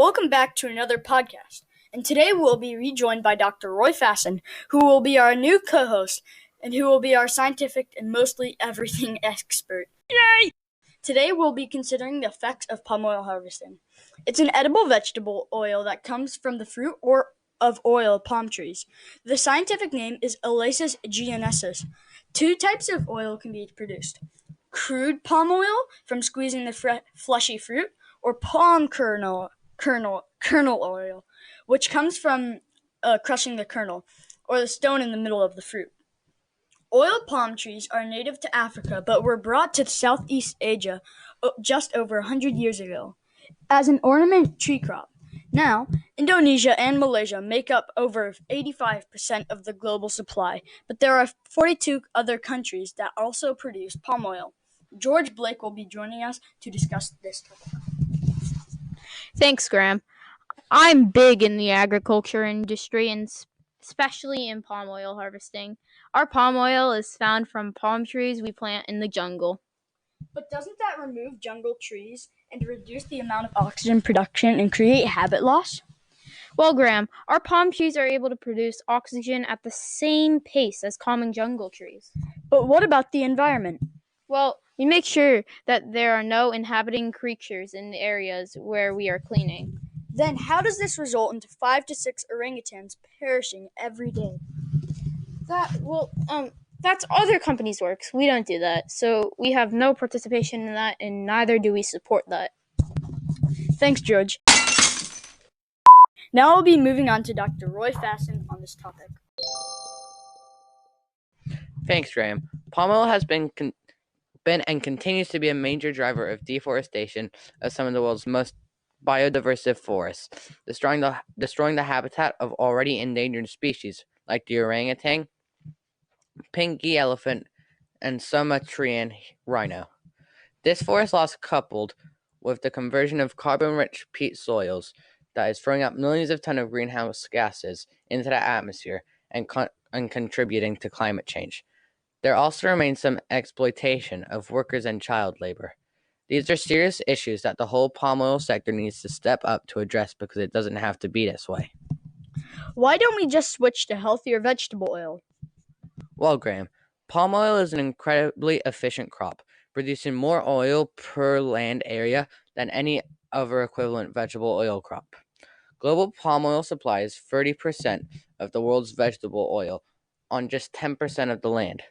Welcome back to another podcast. And today we'll be rejoined by Dr. Roy Fasten, who will be our new co-host and who will be our scientific and mostly everything expert. Yay! Today we'll be considering the effects of palm oil harvesting. It's an edible vegetable oil that comes from the fruit or of oil palm trees. The scientific name is Elaeis genuensis. Two types of oil can be produced: crude palm oil from squeezing the fleshy fruit, or palm kernel oil, which comes from crushing the kernel, or the stone in the middle of the fruit. Oil palm trees are native to Africa, but were brought to Southeast Asia just over 100 years ago as an ornament tree crop. Now, Indonesia and Malaysia make up over 85% of the global supply, but there are 42 other countries that also produce palm oil. George Blake will be joining us to discuss this topic. Thanks, Graham. I'm big in the agriculture industry and especially in palm oil harvesting. Our palm oil is found from palm trees we plant in the jungle. But doesn't that remove jungle trees and reduce the amount of oxygen production and create habit loss? Well, Graham, our palm trees are able to produce oxygen at the same pace as common jungle trees. But what about the environment? Well, we make sure that there are no inhabiting creatures in the areas where we are cleaning. Then how does this result into 5 to 6 orangutans perishing every day? That's other companies' works. We don't do that. So we have no participation in that, and neither do we support that. Thanks, George. Now I'll be moving on to Dr. Roy Fasten on this topic. Thanks, Graham. Palm oil has been and continues to be a major driver of deforestation of some of the world's most biodiverse forests, destroying the habitat of already endangered species like the orangutan, pinky elephant, and Sumatran rhino. This forest loss, coupled with the conversion of carbon-rich peat soils that is throwing out millions of tons of greenhouse gases into the atmosphere and contributing to climate change. There also remains some exploitation of workers and child labor. These are serious issues that the whole palm oil sector needs to step up to address because it doesn't have to be this way. Why don't we just switch to healthier vegetable oil? Well, Graham, palm oil is an incredibly efficient crop, producing more oil per land area than any other equivalent vegetable oil crop. Global palm oil supplies 30% of the world's vegetable oil on just 10% of the land.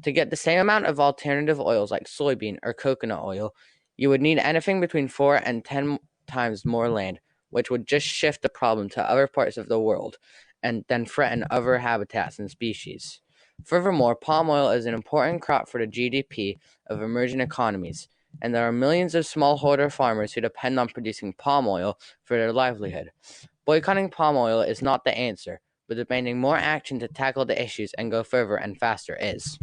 To get the same amount of alternative oils like soybean or coconut oil, you would need anything between 4 and 10 times more land, which would just shift the problem to other parts of the world and then threaten other habitats and species. Furthermore, palm oil is an important crop for the GDP of emerging economies, and there are millions of smallholder farmers who depend on producing palm oil for their livelihood. Boycotting palm oil is not the answer, but demanding more action to tackle the issues and go further and faster is.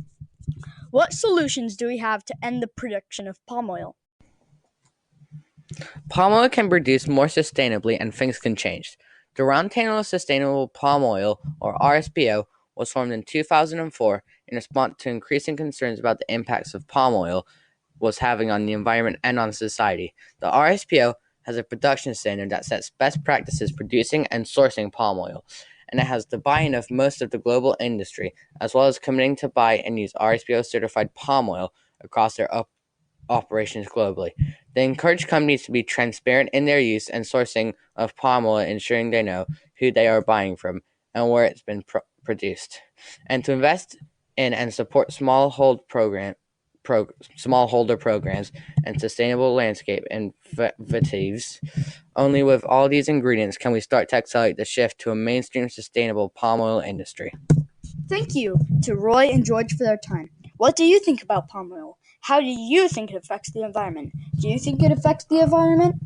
What solutions do we have to end the production of palm oil? Palm oil can be produced more sustainably and things can change. The Roundtable on Sustainable Palm Oil, or RSPO, was formed in 2004 in response to increasing concerns about the impacts of palm oil was having on the environment and on society. The RSPO has a production standard that sets best practices producing and sourcing palm oil, and it has the buy-in of most of the global industry, as well as committing to buy and use RSPO-certified palm oil across their operations globally. They encourage companies to be transparent in their use and sourcing of palm oil, ensuring they know who they are buying from and where it's been produced, and to invest in and support smallholder programs and sustainable landscape initiatives. Only with all these ingredients can we start to accelerate the shift to a mainstream sustainable palm oil industry. Thank you to Roy and George for their time. What do you think about palm oil? How do you think it affects the environment? Do you think it affects the environment?